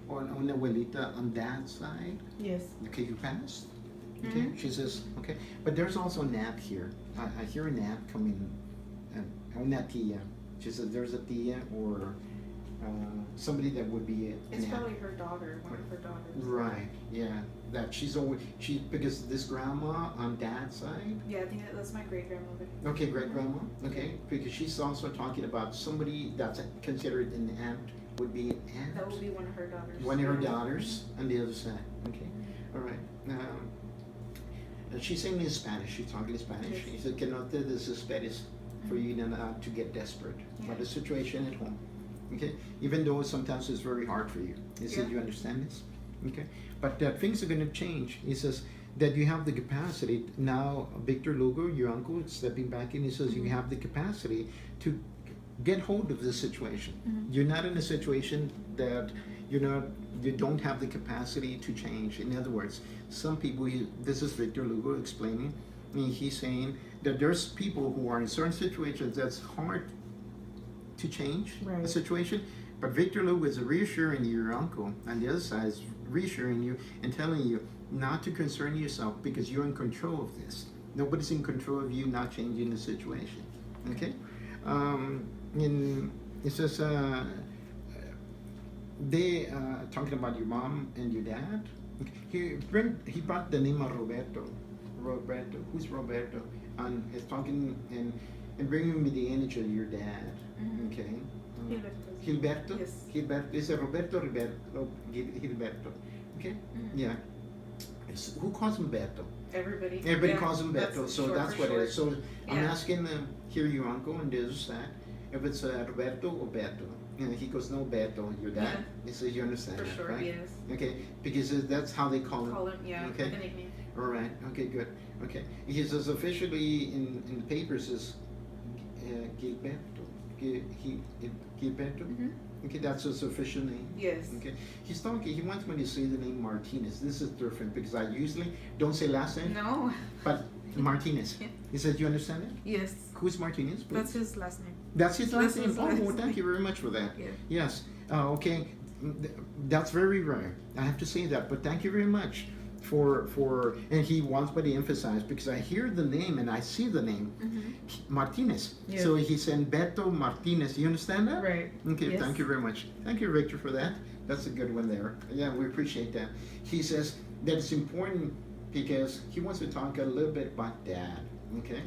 or una abuelita on dad's side. Yes. Okay, you passed. Okay, she says, okay, but there's also a nap here. I hear a nap coming. Una tia. She says there's a tia or somebody that would be a It's nap. probably her daughter, one of her daughters. Right. Yeah. That she's always because this grandma on dad's side. Yeah, I think that's my great grandmother. Okay, great grandma. Okay, because she's also talking about somebody that's considered an aunt would be an aunt. That would be one of her daughters. One of her daughters on the other side. Okay, all right. She's saying in Spanish. She's talking in Spanish. Yes. She said, "Que no te desesperes for you not to get desperate by the situation at home." Okay, even though sometimes it's very hard for you. He said, "You understand this?" Okay, but things are going to change. He says that you have the capacity now. Victor Lugo, your uncle, is stepping back in. He says you have the capacity to get hold of this situation. You're not in a situation that you don't have the capacity to change. In other words, some people, this is Victor Lugo explaining, he's saying that there's people who are in certain situations that's hard to change a situation, but Victor Lugo is reassuring your uncle, and the other side is reassuring you and telling you not to concern yourself because you're in control of this. Nobody's in control of you not changing the situation. Okay? It says they talking about your mom and your dad. He brought the name of Roberto. Roberto, who's Roberto? And he's talking and bringing me the image of your dad. Okay. Gilberto. Yes. Gilberto. Is it Roberto? Gilberto. Okay. Yeah. Who calls him Beto? Everybody calls him Beto, so that's what it is. So I'm asking here your uncle and the other side if it's Roberto or Beto. And he goes, no, Beto, your dad. He says, you understand For that, sure, right? yes. Okay, because that's how they call him. Okay. Like a nickname. All right. Okay, good. Okay. He says officially in the papers is Gilberto. Gilberto. Okay, that's his official name. Yes. Okay. He's talking. He wants me to say the name Martinez. This is different because I usually don't say last name. No. But Martinez. He said, "You understand it?" Yes. Who's Martinez? Please? That's his last name. That's his last That's name. his last Oh, thank name. you very much for that. Yeah. Yes. Okay. That's very rare. I have to say that. But thank you very much for and he wants me to emphasize because I hear the name and I see the name Martinez. Yeah. So he said Beto Martinez. You understand that? Right. Okay. Yes. Thank you very much. Thank you, Victor, for that. That's a good one there. Yeah, we appreciate that. He says that it's important because he wants to talk a little bit about dad. Okay.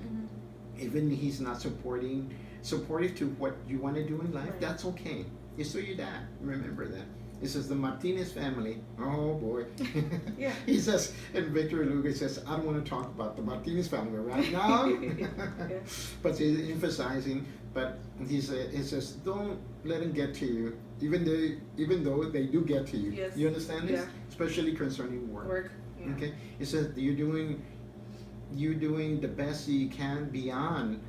Even he's not supportive to what you want to do in life. Right. That's okay. He's still your dad. Remember that. He says the Martinez family. Oh boy. Yeah. He says, and Victor Lugo says, I don't want to talk about the Martinez family right now. Yeah. But he's emphasizing. But he says, don't let them get to you, even though they do get to you. Yes. You understand this? Yeah. Especially concerning work. Yeah. Okay. He says you're doing the best you can beyond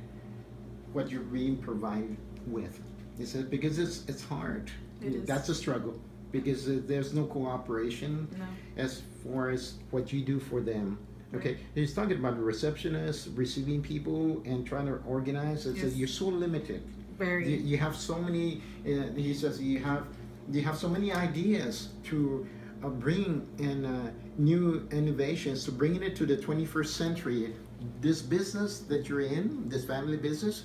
what you're being provided with. He says because it's hard. It is. That's a struggle because there's no cooperation as far as what you do for them. Okay, Right. he's talking about the receptionist, receiving people, and trying to organize. It says Yes. you're so limited. Very. You have so many. He says you have so many ideas to bring in new innovations to bringing it to the 21st century. This business that you're in, this family business,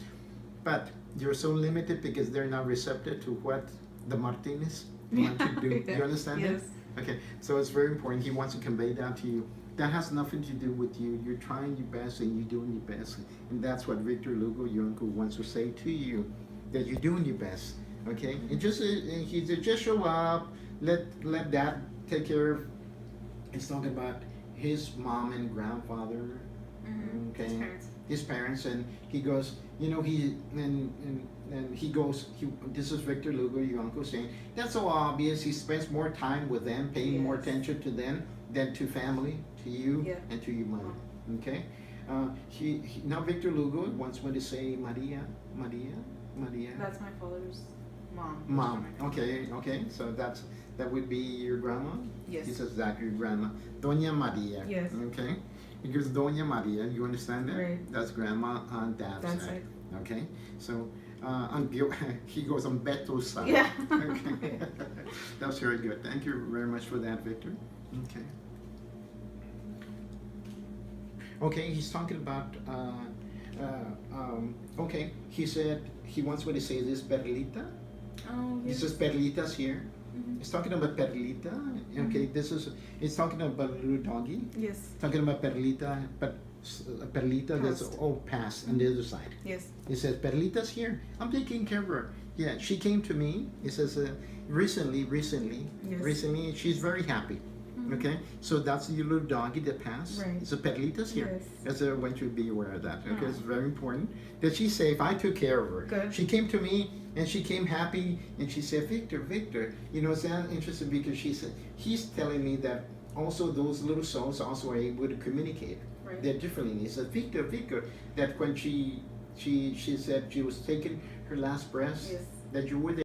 but you're so limited because they're not receptive to what the Martinez want to do. Yeah. You understand Yes. that? Okay, so it's very important. He wants to convey that to you. That has nothing to do with you. You're trying your best and you're doing your best. And that's what Victor Lugo, your uncle, wants to say to you, that you're doing your best. Okay? And he said, just show up, let dad take care of. He's talking about his mom and grandfather. Okay? His parents, and he goes, this is Victor Lugo, your uncle, saying, that's so obvious. He spends more time with them, paying more attention to them than to family, to you, and to your mom. Okay? Now Victor Lugo wants me to say Maria. That's my father's mom. Mom. Okay. So that would be your grandma? Yes. He says that your grandma. Doña Maria. Yes. Okay? He goes Doña Maria. You understand that? Right. That's grandma on dad's That's side. it. Okay? So he goes on Beto's side. Yeah. Okay. That's very good. Thank you very much for that, Victor. Okay. Okay, he's talking about, okay, he said he wants me to say this, Perlita. Oh, He yes. says Perlita's here. Mhm. He's talking about Perlita. Okay, he's talking about little doggy. Yes. Talking about Perlita, but Perlita, that's Past. all past on the other side. Yes. He says, Perlita's here. I'm taking care of her. Yeah, she came to me. He says, recently, Yes. she's very happy. Mhm. Okay, so that's the little doggy that passed. Right. So Perlita's here. Yes. As I want you to be aware of that. Okay, Oh. it's very important that she's safe. I took care of her. Good. She came to me and she came happy and she said, Victor, you know, it's interesting because she said, he's telling me that also those little souls also are able to communicate. Right. They're differently. He said, Victor, that when she said she was taking her last breath, Yes. that you were there.